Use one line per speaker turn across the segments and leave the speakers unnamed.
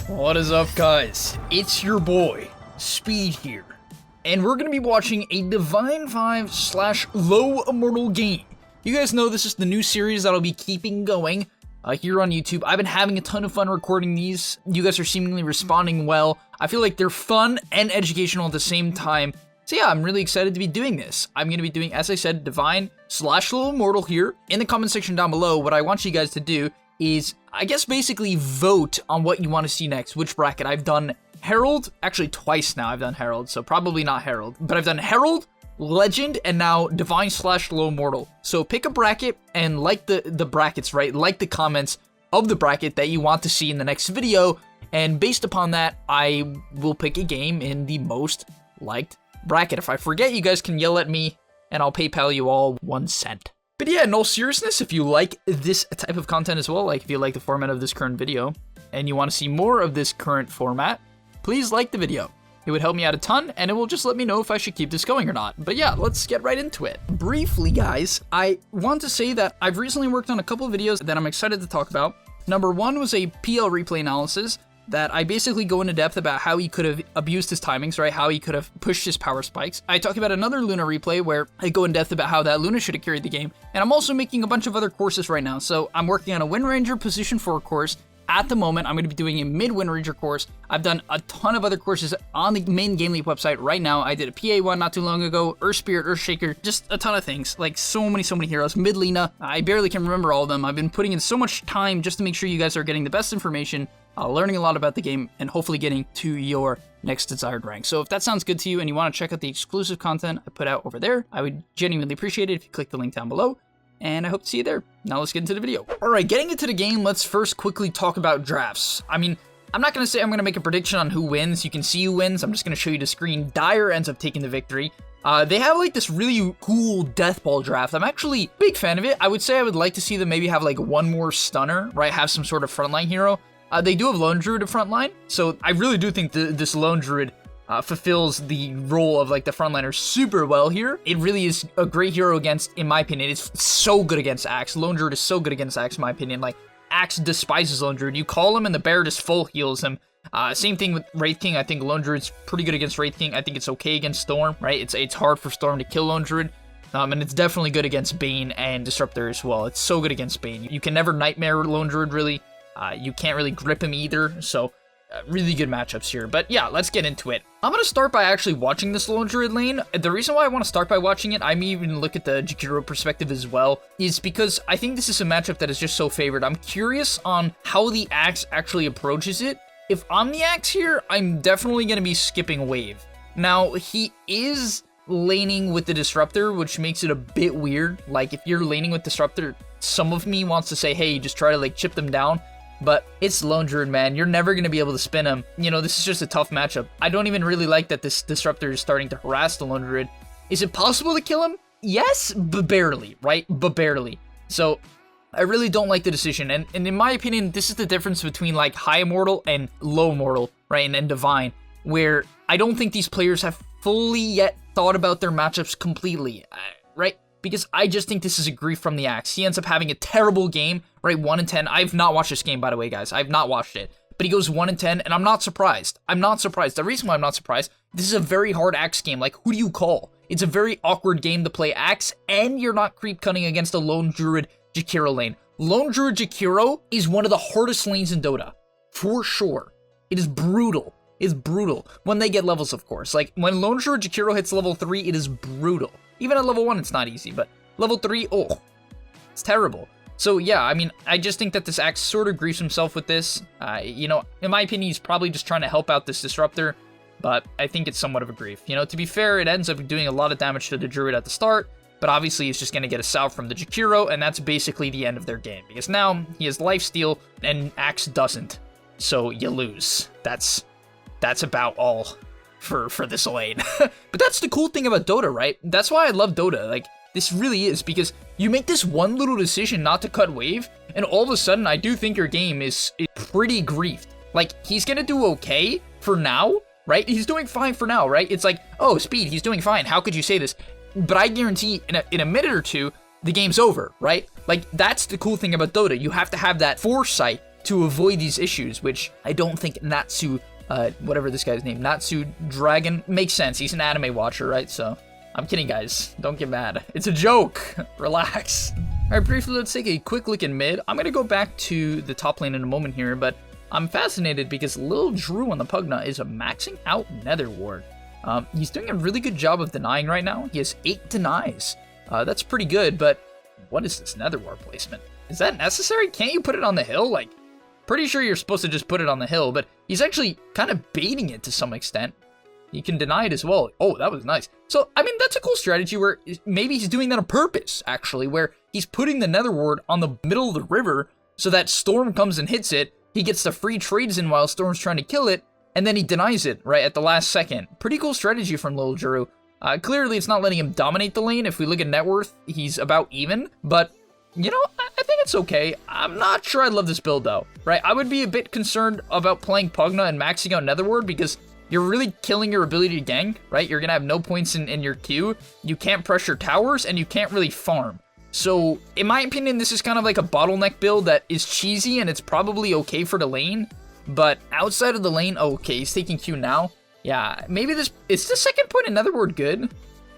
What is up, guys? It's your boy, Speed here, and we're gonna be watching a Divine 5 / Low Immortal game. You guys know this is the new series that'll be keeping going here on YouTube. I've been having a ton of fun recording these. You guys are seemingly responding well. I feel like they're fun and educational at the same time. So yeah, I'm really excited to be doing this. I'm going to be doing, as I said, Divine / Low Immortal here. In the comment section down below, what I want you guys to do is, I guess, basically vote on what you want to see next, which bracket. I've done Herald, actually twice now I've done Herald, so probably not Herald, but I've done Herald, Legend, and now Divine / Low Immortal. So pick a bracket and like the brackets, right? Like the comments of the bracket that you want to see in the next video, and based upon that, I will pick a game in the most liked bracket. If I forget, you guys can yell at me, and I'll PayPal you all 1 cent. But yeah, in all seriousness, if you like this type of content as well, like if you like the format of this current video, and you want to see more of this current format, please like the video. It would help me out a ton, and it will just let me know if I should keep this going or not. But yeah, let's get right into it. Briefly, guys, I want to say that I've recently worked on a couple of videos that I'm excited to talk about. Number one was a PL replay analysis that I basically go into depth about how he could have abused his timings, right? How he could have pushed his power spikes. I talk about another Luna replay where I go in depth about how that Luna should have carried the game. And I'm also making a bunch of other courses right now. So I'm working on a Wind Ranger position 4 course. At the moment, I'm going to be doing a mid Wind Ranger course. I've done a ton of other courses on the main GameLeap website right now. I did a PA one not too long ago, Earth Spirit, Earth Shaker, just a ton of things. Like so many heroes. Mid Lena, I barely can remember all of them. I've been putting in so much time just to make sure you guys are getting the best information, learning a lot about the game, and hopefully getting to your next desired rank. So if that sounds good to you and you want to check out the exclusive content I put out over there, I would genuinely appreciate it if you click the link down below. And I hope to see you there. Now let's get into the video. Alright, getting into the game, let's first quickly talk about drafts. I mean, I'm not going to say I'm going to make a prediction on who wins. You can see who wins. I'm just going to show you the screen. Dire ends up taking the victory. They have like this really cool death ball draft. I'm actually a big fan of it. I would say I would like to see them maybe have like one more stunner, right? Have some sort of frontline hero. They do have Lone Druid at frontline, so I really do think this Lone Druid fulfills the role of like the frontliner super well here. It really is a great hero against, in my opinion. It's so good against Axe. Lone Druid is so good against Axe, in my opinion. Like, Axe despises Lone Druid. You call him and the bear just full heals him. Same thing with Wraith King. I think Lone Druid's pretty good against Wraith King. I think it's okay against Storm, right? It's hard for Storm to kill Lone Druid. And it's definitely good against Bane and Disruptor as well. It's so good against Bane. You can never Nightmare Lone Druid, really. You can't really grip him either, so really good matchups here. But yeah, let's get into it. I'm going to start by actually watching this Lone Druid lane. The reason why I want to start by watching it, I may even look at the Jakiro perspective as well, is because I think this is a matchup that is just so favored. I'm curious on how the Axe actually approaches it. If I'm the Axe here, I'm definitely going to be skipping wave. Now, he is laning with the Disruptor, which makes it a bit weird. Like, if you're laning with Disruptor, some of me wants to say, hey, just try to like chip them down. But it's Lone Druid, man. You're never going to be able to spin him. You know, this is just a tough matchup. I don't even really like that this Disruptor is starting to harass the Lone Druid. Is it possible to kill him? Yes, but barely, right? But barely. So, I really don't like the decision. And in my opinion, this is the difference between, like, High Immortal and Low Immortal, right? And Divine, where I don't think these players have fully yet thought about their matchups completely, right? Because I just think this is a grief from the Axe. He ends up having a terrible game, right? 1 in 10. I've not watched this game, by the way, guys. I've not watched it. But he goes 1 in 10, and I'm not surprised. I'm not surprised. The reason why I'm not surprised, this is a very hard Axe game. Like, who do you call? It's a very awkward game to play Axe, and you're not creep cutting against a Lone Druid Jakiro lane. Lone Druid Jakiro is one of the hardest lanes in Dota, for sure. It is brutal. It's brutal. When they get levels, of course. Like, when Lone Druid Jakiro hits level 3, it is brutal. Even at level 1, it's not easy, but level 3, oh, it's terrible. So yeah, I mean, I just think that this Axe sort of griefs himself with this. You know, in my opinion, he's probably just trying to help out this Disruptor, but I think it's somewhat of a grief. You know, to be fair, it ends up doing a lot of damage to the Druid at the start, but obviously he's just going to get a salve from the Jakiro, and that's basically the end of their game, because now he has lifesteal, and Axe doesn't, so you lose. That's about all for this lane. But that's the cool thing about Dota, right? That's why I love Dota. Like, this really is, because you make this one little decision not to cut wave, and all of a sudden, I do think your game is pretty griefed. Like, he's gonna do okay for now, right? He's doing fine for now, right? It's like, oh, Speed, he's doing fine. How could you say this? But I guarantee in a minute or two, the game's over, right? Like, that's the cool thing about Dota. You have to have that foresight to avoid these issues, which I don't think Natsu, whatever this guy's name, Natsu Dragon, makes sense. He's an anime watcher, right? So, I'm kidding, guys. Don't get mad. It's a joke. Relax. All right, briefly, let's take a quick look in mid. I'm going to go back to the top lane in a moment here, but I'm fascinated because Lil Drew on the Pugna is maxing out Nether Ward. He's doing a really good job of denying right now. He has 8 denies. That's pretty good, but what is this Nether Ward placement? Is that necessary? Can't you put it on the hill? Like, pretty sure you're supposed to just put it on the hill, but he's actually kind of baiting it to some extent. You can deny it as well. Oh, that was nice. So, I mean, that's a cool strategy where maybe he's doing that on purpose, actually, where he's putting the Nether Ward on the middle of the river so that Storm comes and hits it. He gets the free trades in while Storm's trying to kill it, and then he denies it right at the last second. Pretty cool strategy from Lil Drew. Clearly, it's not letting him dominate the lane. If we look at net worth, he's about even, but you know, I think it's okay. I'm not sure I love this build, though, right? I would be a bit concerned about playing Pugna and maxing out Nether Ward because you're really killing your ability to gank, right? You're going to have no points in your queue. You can't pressure towers, and you can't really farm. So, in my opinion, this is kind of like a bottleneck build that is cheesy, and it's probably okay for the lane. But outside of the lane, okay, he's taking Q now. Yeah, maybe this... Is the second point in Nether Ward good?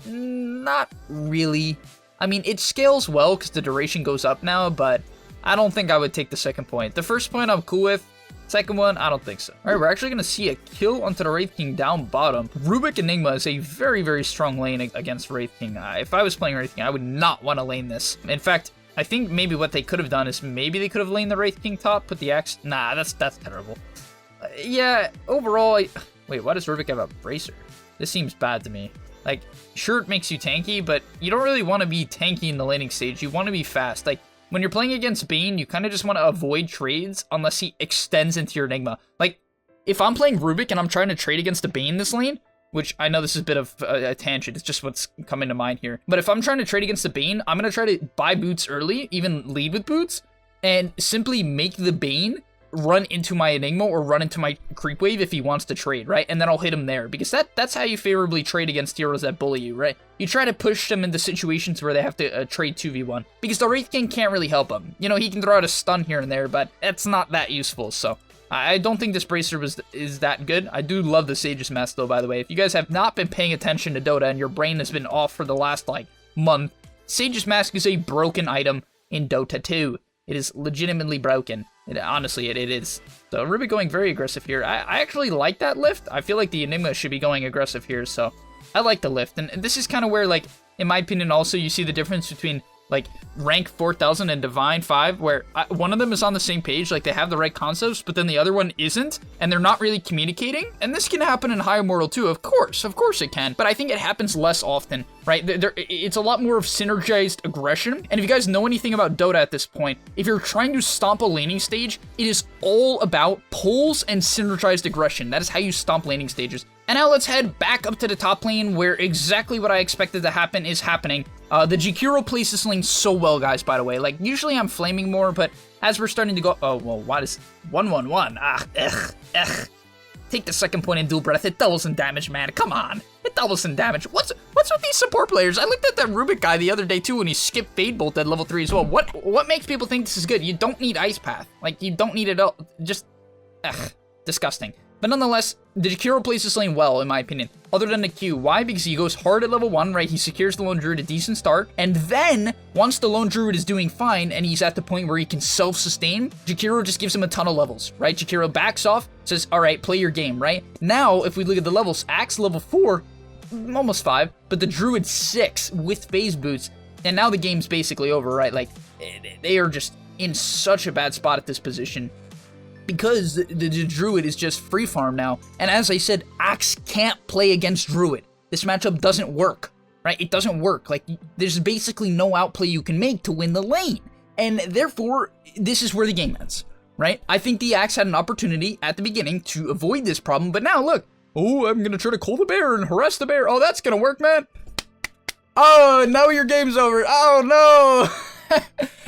Not really. I mean, it scales well because the duration goes up now, but I don't think I would take the second point. The first point I'm cool with. Second one, I don't think so. All right, we're actually going to see a kill onto the Wraith King down bottom. Rubik Enigma is a very, very strong lane against Wraith King. If I was playing Wraith King, I would not want to lane this. In fact, I think maybe what they could have done is maybe they could have laned the Wraith King top, put the axe. Nah, that's terrible. Yeah, overall, wait, why does Rubik have a bracer? This seems bad to me. Like, sure, it makes you tanky, but you don't really want to be tanky in the laning stage. You want to be fast. Like, when you're playing against Bane, you kind of just want to avoid trades unless he extends into your Enigma. Like, if I'm playing Rubik and I'm trying to trade against a Bane this lane, which I know this is a bit of a tangent, it's just what's coming to mind here. But if I'm trying to trade against the Bane, I'm going to try to buy boots early, even lead with boots, and simply make the Bane run into my Enigma or run into my creep wave if he wants to trade, right? And then I'll hit him there, because that's how you favorably trade against heroes that bully you, right? You try to push them into situations where they have to trade 2v1, because the Wraith King can't really help him. You know, he can throw out a stun here and there, but it's not that useful, so I don't think this bracer is that good. I do love the Sage's Mask, though, by the way. If you guys have not been paying attention to Dota and your brain has been off for the last, like, month, Sage's Mask is a broken item in Dota 2. It is legitimately broken. Honestly, it is. So Rubik going very aggressive here. I actually like that lift. I feel like the Enigma should be going aggressive here, so I like the lift. And this is kind of where, like, in my opinion, also you see the difference between, like, rank 4000 and Divine 5, where one of them is on the same page, like, they have the right concepts, but then the other one isn't, and they're not really communicating. And this can happen in High Immortal too, of course it can, but I think it happens less often, right? It's a lot more of synergized aggression, and if you guys know anything about Dota at this point, if you're trying to stomp a laning stage, it is all about pulls and synergized aggression. That is how you stomp laning stages. And now let's head back up to the top lane, where exactly what I expected to happen is happening. The Jakiro plays this lane so well, guys, by the way. Like, usually I'm flaming more, but as we're starting to go... Oh, well, why does... 1-1-1. Ugh. Take the second point in dual breath. It doubles in damage, man. Come on. It doubles in damage. What's with these support players? I looked at that Rubik guy the other day, too, and he skipped Fade Bolt at level 3 as well. What makes people think this is good? You don't need Ice Path. Like, you don't need it all. Just... Ugh. Disgusting. But nonetheless, the Jakiro plays this lane well, in my opinion, other than the Q. Why? Because he goes hard at level 1, right? He secures the Lone Druid a decent start, and then, once the Lone Druid is doing fine, and he's at the point where he can self-sustain, Jakiro just gives him a ton of levels, right? Jakiro backs off, says, alright, play your game, right? Now, if we look at the levels, Axe level 4, almost 5, but the Druid 6 with phase boots, and now the game's basically over, right? Like, they are just in such a bad spot at this position, because the Druid is just free farm now. And as I said, Axe can't play against Druid. This matchup doesn't work, right? It doesn't work. Like, there's basically no outplay you can make to win the lane. And therefore, this is where the game ends, right? I think the Axe had an opportunity at the beginning to avoid this problem, but now look. Oh, I'm gonna try to call the bear and harass the bear. Oh, that's gonna work, man. Oh, now your game's over. Oh, no.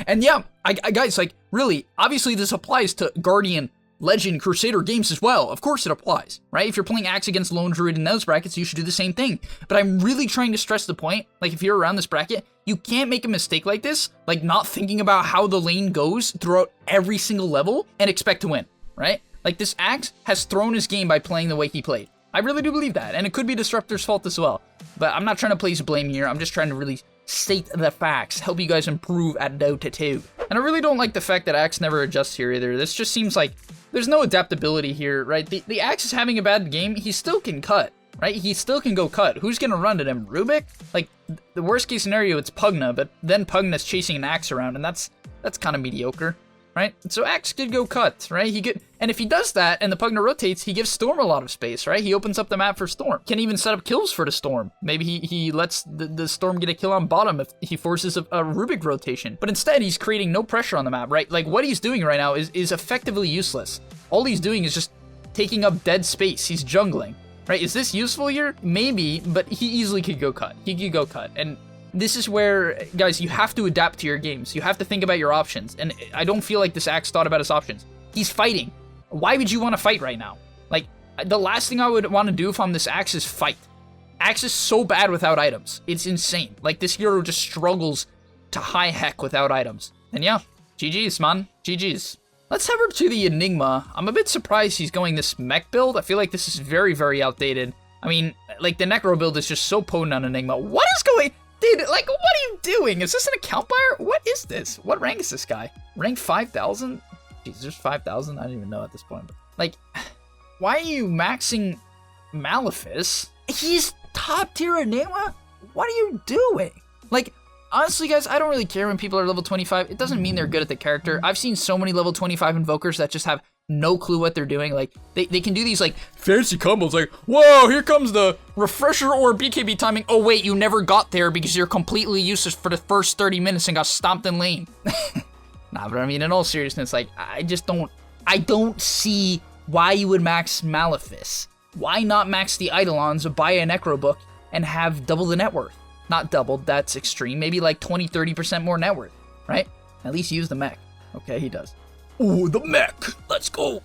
And yeah, I guys, like, really, obviously this applies to Guardian Legend, Crusader games as well. Of course it applies, right? If you're playing Axe against Lone Druid in those brackets, you should do the same thing. But I'm really trying to stress the point, like if you're around this bracket, you can't make a mistake like this, like not thinking about how the lane goes throughout every single level and expect to win, right? Like this Axe has thrown his game by playing the way he played. I really do believe that, and it could be Disruptor's fault as well. But I'm not trying to place blame here, I'm just trying to really state the facts, help you guys improve at Dota 2. And I really don't like the fact that Axe never adjusts here either. This just seems like there's no adaptability here, right? The Axe is having a bad game, he still can cut, right? He still can go cut. Who's gonna run at him? Rubik? Like, the worst case scenario, it's Pugna, but then Pugna's chasing an Axe around, and that's kind of mediocre, right? So Axe could go cut, right? And if he does that, and the Pugna rotates, he gives Storm a lot of space, right? He opens up the map for Storm. Can even set up kills for the Storm. Maybe he lets the Storm get a kill on bottom if he forces a Rubik rotation. But instead, he's creating no pressure on the map, right? Like, what he's doing right now is effectively useless. All he's doing is just taking up dead space. He's jungling, right? Is this useful here? Maybe, but he easily could go cut. He could go cut. And this is where, guys, you have to adapt to your games. You have to think about your options. And I don't feel like this Axe thought about his options. He's fighting. Why would you want to fight right now? Like, the last thing I would want to do if I'm this Axe is fight. Axe is so bad without items. It's insane. Like, this hero just struggles to high heck without items. And yeah, GG's, man. GG's. Let's head over to the Enigma. I'm a bit surprised he's going this mech build. I feel like this is very, very outdated. I mean, like, the Necro build is just so potent on Enigma. What is going... Dude, like, what are you doing? Is this an account buyer? What is this? What rank is this guy? Rank 5,000? Jeez, there's 5,000? I don't even know at this point. Like, why are you maxing Malefice? He's top tier Enigma? What are you doing? Like, honestly, guys, I don't really care when people are level 25. It doesn't mean they're good at the character. I've seen so many level 25 invokers that just have no clue what they're doing. Like, they can do these, like, fancy combos, like, whoa, here comes the refresher or BKB timing. Oh, wait, you never got there because you're completely useless for the first 30 minutes and got stomped in lane. Nah, but I mean, in all seriousness, like, I don't see why you would max Malefice. Why not max the Eidolons, buy a Necro book, and have double the net worth? Not double, that's extreme. Maybe like 20-30% more net worth, right? At least use the mech. Okay, he does. Ooh, the mech! Let's go!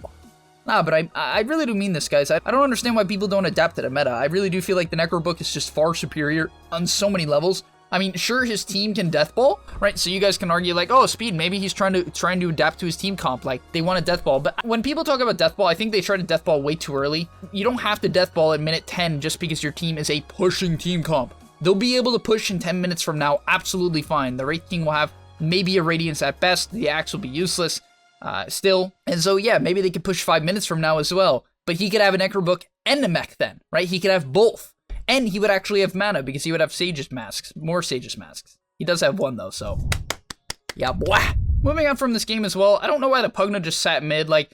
Nah, but I really do mean this, guys. I don't understand why people don't adapt to the meta. I really do feel like the Necro book is just far superior on so many levels. I mean, sure, his team can deathball, right? So you guys can argue like, oh, Speed, maybe he's trying to adapt to his team comp, like they want to deathball. But when people talk about deathball, I think they try to deathball way too early. You don't have to deathball at minute 10 just because your team is a pushing team comp. They'll be able to push in 10 minutes from now, absolutely fine. The Wraith King will have maybe a Radiance at best. The Axe will be useless still. And so, yeah, maybe they could push 5 minutes from now as well. But he could have a Necro book and a mech then, right? He could have both. And he would actually have mana because he would have Sage's masks, more Sage's masks. He does have one though, so yeah, boy. Moving on from this game as well, I don't know why the Pugna just sat mid. Like,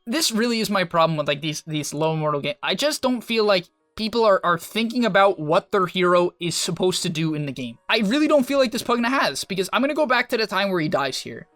this really is my problem with like these low immortal games. I just don't feel like people are thinking about what their hero is supposed to do in the game. I really don't feel like this Pugna has, because I'm gonna go back to the time where he dies here,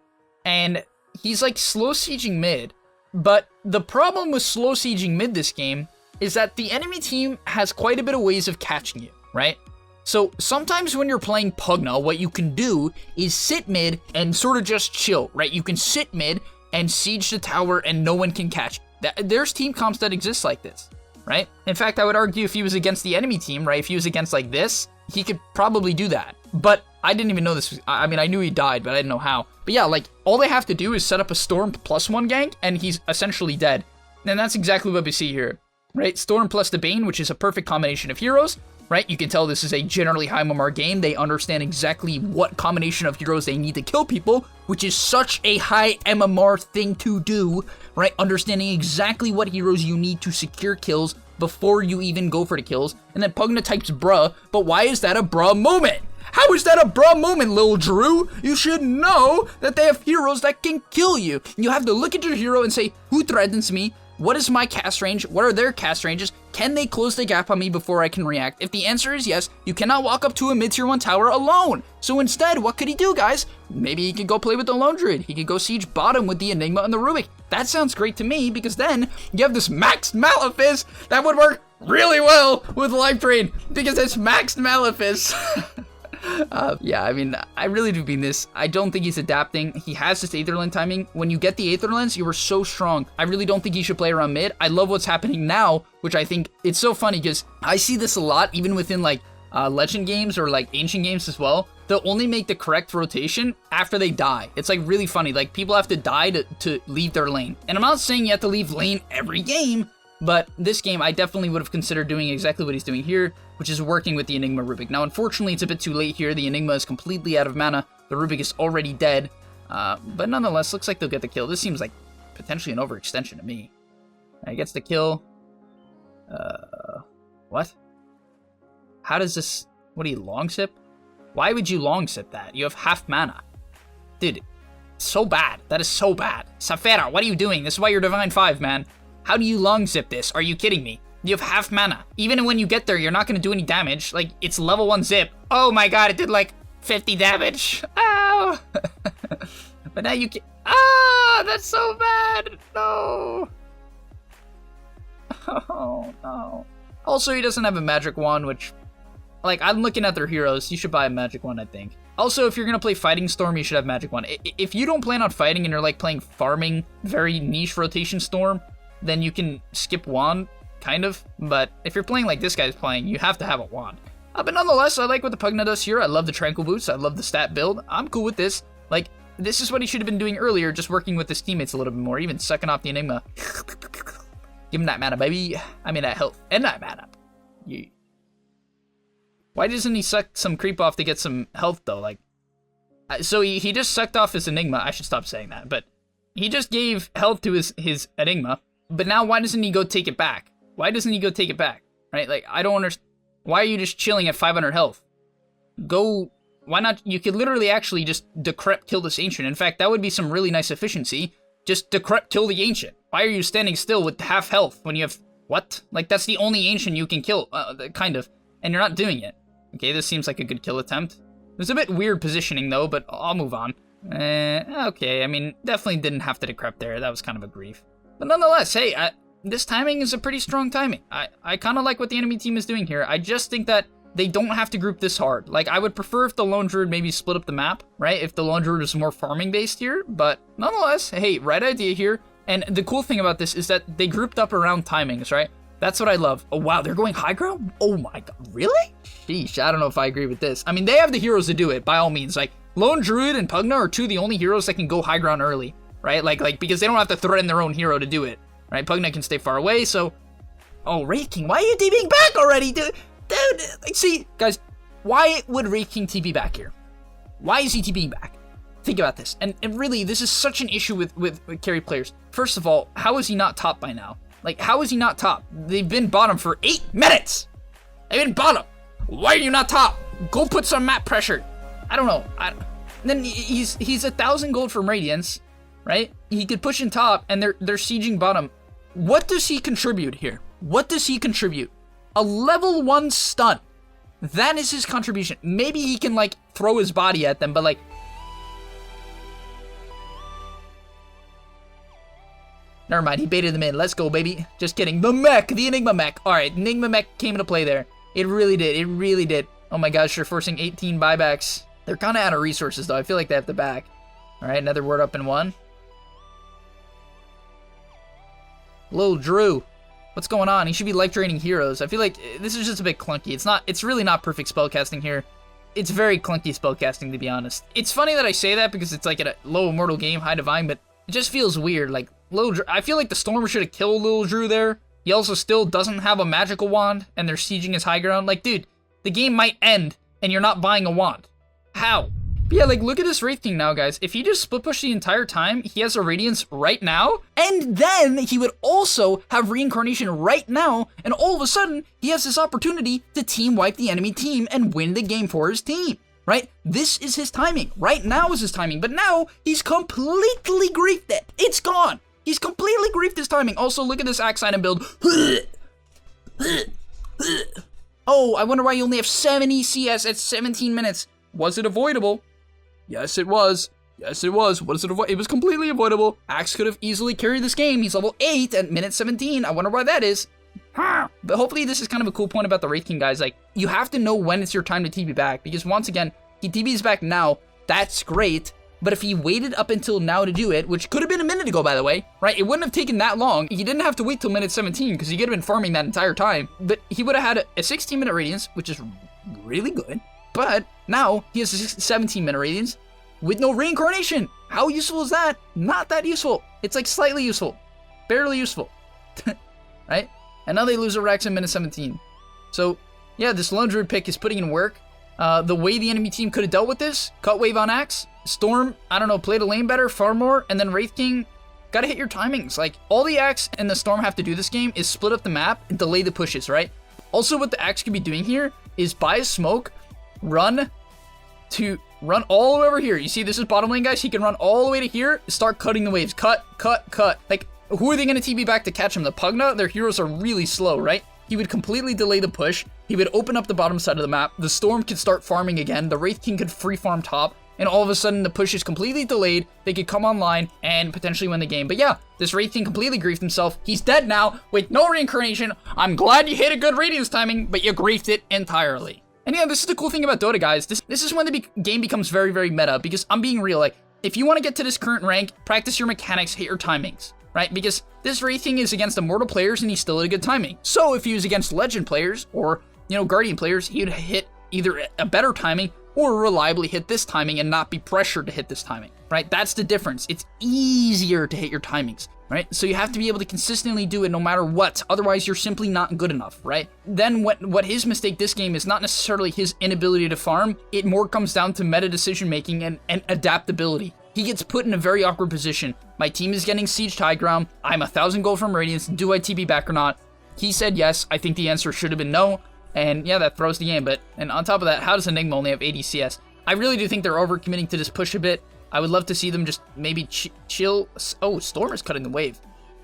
and he's like slow sieging mid. But the problem with slow sieging mid this game is that the enemy team has quite a bit of ways of catching you, right? So sometimes when you're playing Pugna, what you can do is sit mid and sort of just chill, right? You can sit mid and siege the tower and no one can catch you. There's team comps that exist like this, right? In fact, I would argue if he was against the enemy team, right? If he was against like this, he could probably do that. But I didn't even know this. I mean, I knew he died, but I didn't know how. But yeah, like all they have to do is set up a Storm +1 gank and he's essentially dead. And that's exactly what we see here. Right, Storm plus the Bane, which is a perfect combination of heroes, right? You can tell this is a generally high MMR game. They understand exactly what combination of heroes they need to kill people, which is such a high MMR thing to do, right? Understanding exactly what heroes you need to secure kills before you even go for the kills. And then Pugna types bruh, but why is that a bruh moment? How is that a bruh moment, Lil Drew? You should know that they have heroes that can kill you. You have to look at your hero and say, who threatens me? What is my cast range? What are their cast ranges? Can they close the gap on me before I can react? If the answer is yes, you cannot walk up to a mid-tier 1 tower alone. So instead, what could he do, guys? Maybe he could go play with the Lone Druid. He could go siege bottom with the Enigma and the Rubik. That sounds great to me, because then you have this maxed Malefice that would work really well with Life Drain, because it's maxed Malefice. Yeah, I mean, I really do mean this. I don't think he's adapting. He has this Aether Lens timing. When you get the Aether Lens, you were so strong. I really don't think he should play around mid. I love what's happening now, which I think it's so funny because I see this a lot, even within like legend games or like ancient games as well. They'll only make the correct rotation after they die. It's like really funny. Like people have to die to leave their lane. And I'm not saying you have to leave lane every game, but this game, I definitely would have considered doing exactly what he's doing here, which is working with the Enigma Rubik. Now, unfortunately, it's a bit too late here. The Enigma is completely out of mana. The Rubik is already dead. But nonetheless, looks like they'll get the kill. This seems like potentially an overextension to me. He gets the kill. What? How does this... What do you, long sip? Why would you long sip that? You have half mana. Dude, so bad. That is so bad. Safera, what are you doing? This is why you're Divine 5, man. How do you long zip this? Are you kidding me? You have half mana. Even when you get there, you're not going to do any damage. Like, it's level 1 zip. Oh my god, it did like 50 damage. Ow! But now you can... Ah, that's so bad. No. Oh, no. Also, he doesn't have a magic wand, which... Like, I'm looking at their heroes. You should buy a magic wand, I think. Also, if you're going to play Fighting Storm, you should have magic wand. If you don't plan on fighting and you're, like, playing farming, very niche rotation Storm, then you can skip wand, kind of. But if you're playing like this guy's playing, you have to have a wand. But nonetheless, I like what the Pugna does here. I love the Tranquil Boots. I love the stat build. I'm cool with this. Like, this is what he should have been doing earlier, just working with his teammates a little bit more, even sucking off the Enigma. Give him that mana, baby. I mean, that health and that mana. Yeah. Why doesn't he suck some creep off to get some health, though? Like, so he just sucked off his Enigma. I should stop saying that, but he just gave health to his Enigma. But now, why doesn't he go take it back? Why doesn't he go take it back? Right? Like, I don't understand. Why are you just chilling at 500 health? Go. Why not? You could literally actually just decrep kill this Ancient. In fact, that would be some really nice efficiency. Just decrep kill the Ancient. Why are you standing still with half health when you have... What? Like, that's the only Ancient you can kill, kind of. And you're not doing it. Okay, this seems like a good kill attempt. It was a bit weird positioning, though, but I'll move on. Okay, I mean, definitely didn't have to decrep there. That was kind of a grief. But nonetheless, hey, this timing is a pretty strong timing. I kind of like what the enemy team is doing here. I just think that they don't have to group this hard. Like, I would prefer if the Lone Druid maybe split up the map, right? If the Lone Druid is more farming-based here. But nonetheless, hey, right idea here. And the cool thing about this is that they grouped up around timings, right? That's what I love. Oh, wow, they're going high ground? Oh, my God. Really? Sheesh, I don't know if I agree with this. I mean, they have the heroes to do it, by all means. Like, Lone Druid and Pugna are two of the only heroes that can go high ground early, right? Like because they don't have to threaten their own hero to do it, right? Pugna can stay far away, so... Oh, Wraith King, why are you TPing back already, dude? Dude, like, see, guys, why would Wraith King TP back here? Why is he TPing back? Think about this. And really, this is such an issue with carry players. First of all, how is he not top by now? Like, how is he not top? They've been bottom for 8 minutes! They've been bottom! Why are you not top? Go put some map pressure. I don't know. Then he's 1,000 gold from Radiance, right? He could push in top, and they're sieging bottom. What does he contribute here? What does he contribute? A level 1 stun. That is his contribution. Maybe he can, like, throw his body at them, but, like... Never mind, he baited them in. Let's go, baby. Just kidding. The mech, the Enigma mech. All right, Enigma mech came into play there. It really did. It really did. Oh my gosh, you're forcing 18 buybacks. They're kind of out of resources, though. I feel like they have to back. All right, another word up in 1. Lil Drew. What's going on? He should be life draining heroes. I feel like this is just a bit clunky. It's really not perfect spellcasting here. It's very clunky spellcasting, to be honest. It's funny that I say that because it's like a low immortal game, high divine, but it just feels weird. Like, Lil Drew, I feel like the Storm should have killed Lil Drew there. He also still doesn't have a magical wand, and they're sieging his high ground. Like, dude, the game might end, and you're not buying a wand. How? But yeah, like, look at this Wraith King now, guys. If he just split push the entire time, he has a Radiance right now, and then he would also have Reincarnation right now, and all of a sudden, he has this opportunity to team wipe the enemy team and win the game for his team. Right? This is his timing. Right now is his timing. But now, he's completely griefed it. It's gone. He's completely griefed his timing. Also, look at this axe item build. Oh, I wonder why you only have 70 CS at 17 minutes. Was it avoidable? Yes, it was. Yes, it was. What is it avoid? It was completely avoidable. Axe could have easily carried this game. He's level 8 at minute 17. I wonder why that is. But hopefully this is kind of a cool point about the Wraith King, guys. Like, you have to know when it's your time to TP back, because once again, He TBs back now, that's great. But if he waited up until now to do it, which could have been a minute ago, by the way, right? It wouldn't have taken that long. He didn't have to wait till minute 17 because he could have been farming that entire time. But he would have had a 16-minute radiance, which is really good. But now he has a 17-minute radiance with no reincarnation. How useful is that? Not that useful. It's like slightly useful, barely useful, right? And now they lose a Rex in minute 17. So yeah, this lone druid pick is putting in work. The way the enemy team could have dealt with this, cut wave on Axe, Storm, I don't know, play the lane better, farm more, and then Wraith King, gotta hit your timings. Like, all the Axe and the Storm have to do this game is split up the map and delay the pushes, right? Also, what the Axe could be doing here is buy a smoke, run all the way over here. You see, this is bottom lane, guys. He can run all the way to here, start cutting the waves. Cut. Like, who are they gonna TB back to catch him? The Pugna? Their heroes are really slow, right? He would completely delay the push. He would open up the bottom side of the map. The Storm could start farming again. The Wraith King could free farm top. And all of a sudden, the push is completely delayed. They could come online and potentially win the game. But yeah, this Wraith King completely griefed himself. He's dead now with no reincarnation. I'm glad you hit a good radiance timing, but you griefed it entirely. And yeah, this is the cool thing about Dota, guys. This is when the game becomes very, very meta. Because I'm being real. Like, if you want to get to this current rank, practice your mechanics, hit your timings. Right? Because this Wraith King is against Immortal players and he's still at a good timing. So if he was against Legend players or, you know, Guardian players, he would hit either a better timing or reliably hit this timing and not be pressured to hit this timing, right? That's the difference. It's easier to hit your timings, right? So you have to be able to consistently do it no matter what. Otherwise, you're simply not good enough, right? Then what his mistake this game is not necessarily his inability to farm. It more comes down to meta decision making and adaptability. He gets put in a very awkward position. My team is getting sieged high ground. I'm 1,000 gold from Radiance. Do I TB back or not? He said yes. I think the answer should have been no. And yeah, that throws the game. And on top of that, how does Enigma only have 80 CS? I really do think they're overcommitting to this push a bit. I would love to see them just maybe chill. Oh, Storm is cutting the wave.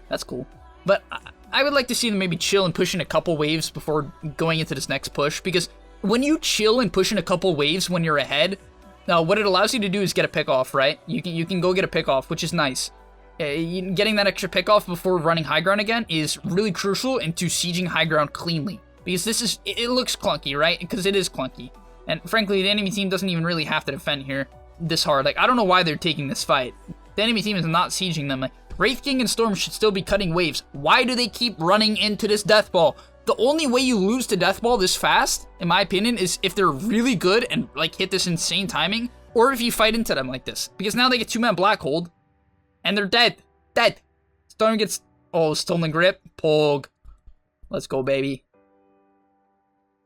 That's cool. But I would like to see them maybe chill and push in a couple waves before going into this next push. Because when you chill and push in a couple waves when you're ahead, what it allows you to do is get a pick off, right? You can go get a pick off, which is nice. Getting that extra pick off before running high ground again is really crucial into sieging high ground cleanly. Because it looks clunky, right? Because it is clunky. And frankly, the enemy team doesn't even really have to defend here this hard. Like, I don't know why they're taking this fight. The enemy team is not sieging them. Like, Wraith King and Storm should still be cutting waves. Why do they keep running into this death ball? The only way you lose to death ball this fast, in my opinion, is if they're really good and like hit this insane timing, or if you fight into them like this. Because now they get 2-man black hold, and they're dead. Dead. Storm gets, oh, stolen grip. Pog. Let's go, baby.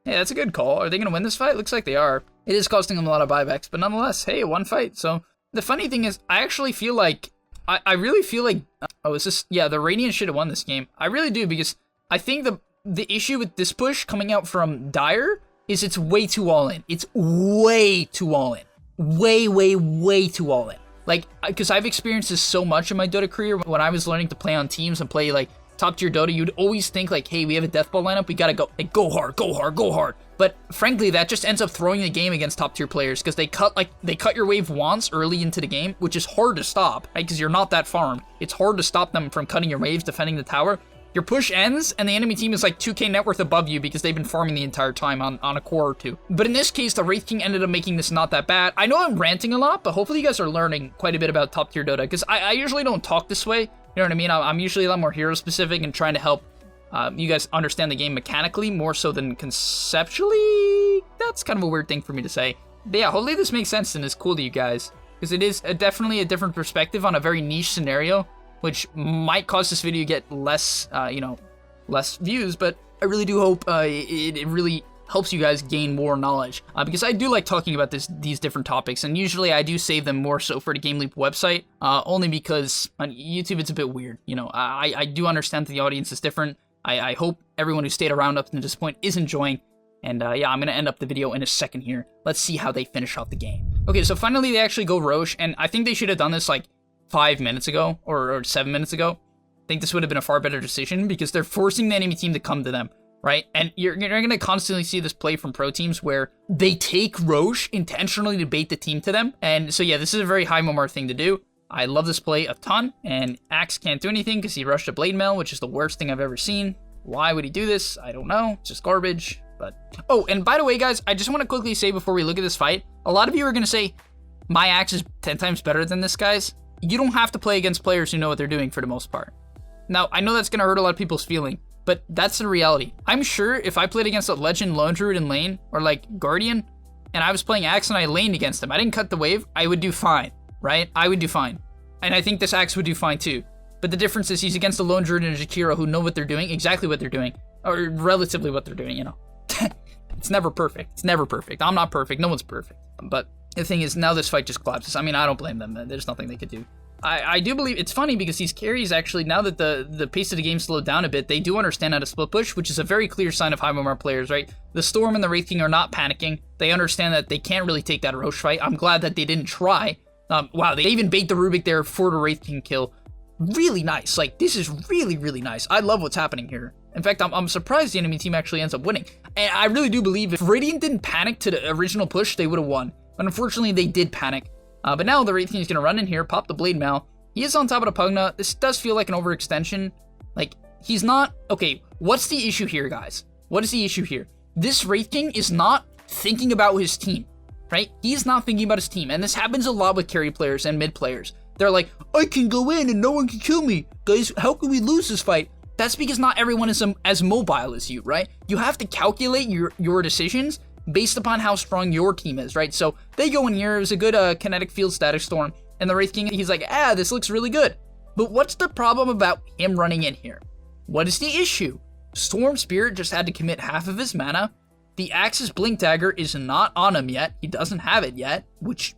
Hey, that's a good call. Are they going to win this fight? Looks like they are. It is costing them a lot of buybacks, but nonetheless, hey, one fight. So the funny thing is, I actually feel like, I really feel like, oh, is this, yeah, the Radiant should have won this game. I really do, because I think the issue with this push coming out from Dire is it's way too all in. It's way too all in. Way too all in. Like, because I've experienced this so much in my Dota career. When I was learning to play on teams and play, like, top tier Dota, you'd always think like, hey, we have a deathball lineup, we gotta go, like, go hard. But frankly, that just ends up throwing the game against top tier players because they cut your wave once early into the game, which is hard to stop, right? Because you're not that farmed. It's hard to stop them from cutting your waves, defending the tower. Your push ends, and the enemy team is like 2k net worth above you because they've been farming the entire time on a core or two. But in this case, the Wraith King ended up making this not that bad. I know I'm ranting a lot, but hopefully you guys are learning quite a bit about top tier Dota because I usually don't talk this way. You know what I mean? I'm usually a lot more hero specific and trying to help you guys understand the game mechanically more so than conceptually. That's kind of a weird thing for me to say. But yeah, hopefully this makes sense and is cool to you guys. Because it is definitely a different perspective on a very niche scenario, which might cause this video to get less, less views. But I really do hope it really helps you guys gain more knowledge because I do like talking about these different topics, and usually I do save them more so for the GameLeap website, only because on YouTube it's a bit weird. You know, I do understand that the audience is different. I hope everyone who stayed around up to this point is enjoying, and yeah, I'm gonna end up the video in a second here. Let's see how they finish off the game. Okay, so finally they actually go Roche, and I think they should have done this like 5 minutes ago or 7 minutes ago. I think this would have been a far better decision because they're forcing the enemy team to come to them. Right? And you're going to constantly see this play from pro teams where they take Roche intentionally to bait the team to them. And so yeah, this is a very high MMR thing to do. I love this play a ton, and Axe can't do anything because he rushed a Blade Mail, which is the worst thing I've ever seen. Why would he do this? I don't know. It's just garbage. But oh, and by the way, guys, I just want to quickly say before we look at this fight, a lot of you are going to say, my axe is 10 times better than this guy's. You don't have to play against players who know what they're doing for the most part. Now, I know that's going to hurt a lot of people's feeling, but that's the reality. I'm sure if I played against a Legend Lone Druid in lane, or like Guardian, and I was playing axe and I laned against him, I didn't cut the wave, I would do fine, right? I would do fine. And I think this axe would do fine too. But the difference is he's against a Lone Druid and a Jakiro who know what they're doing, exactly what they're doing, or relatively what they're doing, you know. It's never perfect. It's never perfect. I'm not perfect. No one's perfect. But the thing is, now this fight just collapses. I mean, I don't blame them. There's nothing they could do. I do believe it's funny because these carries actually, now that the pace of the game slowed down a bit, they do understand how to split push, which is a very clear sign of high MMR players, right? The Storm and the Wraith King are not panicking. They understand that they can't really take that Roche fight. I'm glad that they didn't try. Wow, they even bait the Rubik there for the Wraith King kill. Really nice. Like, this is really, really nice. I love what's happening here. In fact, I'm surprised the enemy team actually ends up winning. And I really do believe if Radiant didn't panic to the original push, they would have won. But unfortunately, they did panic. But now the Wraith King is going to run in here, pop the Blade Mail. He is on top of the Pugna. This does feel like an overextension. Like, he's not... Okay, what's the issue here, guys? What is the issue here? This Wraith King is not thinking about his team, right? He's not thinking about his team. And this happens a lot with carry players and mid players. They're like, I can go in and no one can kill me. Guys, how can we lose this fight? That's because not everyone is as mobile as you, right? You have to calculate your decisions based upon how strong your team is, right? So they go in here, it was a good kinetic field static storm, and the Wraith King, he's like, this looks really good. But what's the problem about him running in here? What is the issue? Storm Spirit just had to commit half of his mana. The Axis Blink Dagger is not on him yet. He doesn't have it yet, which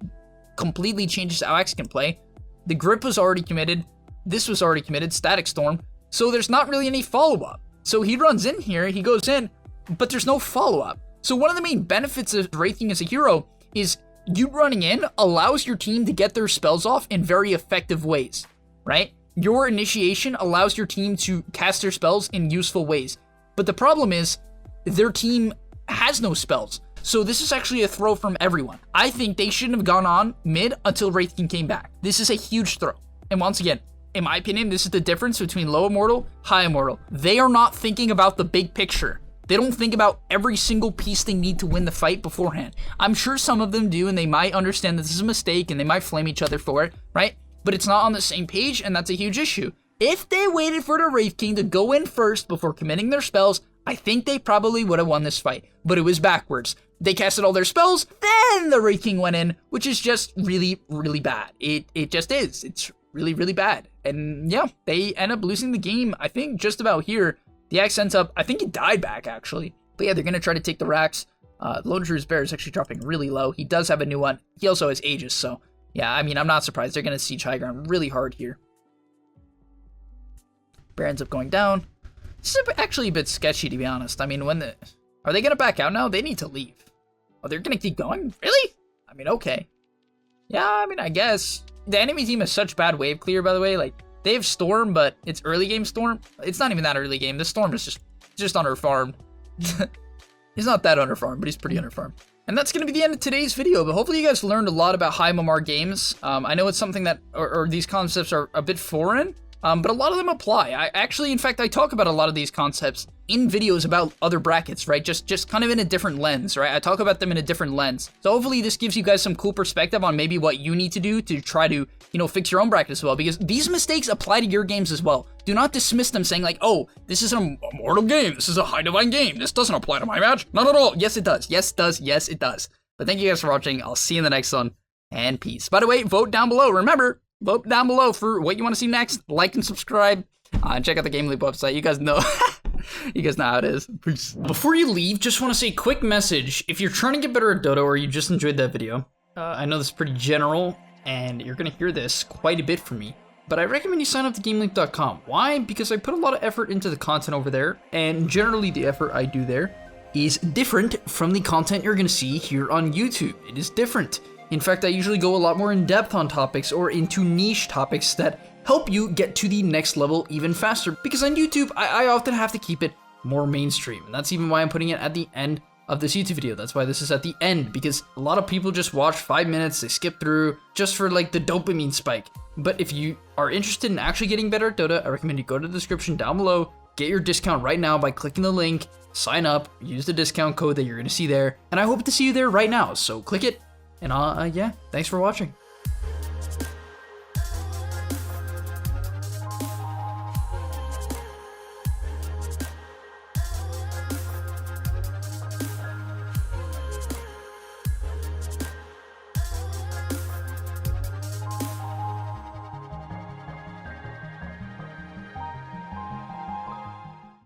completely changes how Axe can play. The Grip was already committed. This was already committed, Static Storm. So there's not really any follow-up. So he runs in here, he goes in, but there's no follow-up. So one of the main benefits of Wraith King as a hero is you running in allows your team to get their spells off in very effective ways, right? Your initiation allows your team to cast their spells in useful ways. But the problem is, their team has no spells. So this is actually a throw from everyone. I think they shouldn't have gone on mid until Wraith King came back. This is a huge throw. And once again, in my opinion, this is the difference between low immortal, high immortal. They are not thinking about the big picture. They don't think about every single piece they need to win the fight beforehand. I'm sure some of them do, and they might understand that this is a mistake, and they might flame each other for it, right? But it's not on the same page, and that's a huge issue. If they waited for the Wraith King to go in first before committing their spells, I think they probably would have won this fight. But it was backwards. They casted all their spells, then the Wraith King went in, which is just really, really bad. It just is. It's really, really bad. And yeah, they end up losing the game, I think, just about here. The Axe ends up, I think he died back, actually. But yeah, they're going to try to take the racks. Lone Druid's Bear is actually dropping really low. He does have a new one. He also has Aegis, so yeah, I mean, I'm not surprised. They're going to siege high ground really hard here. Bear ends up going down. This is actually a bit sketchy, to be honest. I mean, are they going to back out now? They need to leave. Oh, they're going to keep going? Really? I mean, okay. Yeah, I mean, I guess. The enemy team has such bad wave clear, by the way. Like, they have Storm, but it's early game Storm. It's not even that early game. The Storm is just underfarmed. He's not that underfarmed, but he's pretty underfarmed. And that's going to be the end of today's video, but hopefully you guys learned a lot about high MMR games. I know it's something that, or these concepts are a bit foreign, but a lot of them apply. In fact, I talk about a lot of these concepts in videos about other brackets, right? Just kind of in a different lens, right? I talk about them in a different lens. So hopefully this gives you guys some cool perspective on maybe what you need to do to try to, fix your own bracket as well, because these mistakes apply to your games as well. Do not dismiss them saying like, oh, this is a mortal game. This is a high divine game. This doesn't apply to my match. Not at all. Yes, it does. Yes, it does. Yes, it does. But thank you guys for watching. I'll see you in the next one, and peace. By the way, vote down below. Remember, vote down below for what you want to see next. Like and subscribe. And check out the GameLeap website. You guys know. You guys know how it is. Peace. Before you leave, just want to say a quick message. If you're trying to get better at Dota or you just enjoyed that video, I know this is pretty general, and you're going to hear this quite a bit from me, but I recommend you sign up to GameLeap.com. Why? Because I put a lot of effort into the content over there, and generally the effort I do there is different from the content you're going to see here on YouTube. It is different. In fact, I usually go a lot more in depth on topics or into niche topics that help you get to the next level even faster. Because on YouTube, I often have to keep it more mainstream. And that's even why I'm putting it at the end of this YouTube video. That's why this is at the end, because a lot of people just watch 5 minutes, they skip through just for like the dopamine spike. But if you are interested in actually getting better at Dota, I recommend you go to the description down below, Get your discount right now by clicking the link, sign up, use the discount code that you're going to see there, and I hope to see you there right now. So click it, and yeah, thanks for watching.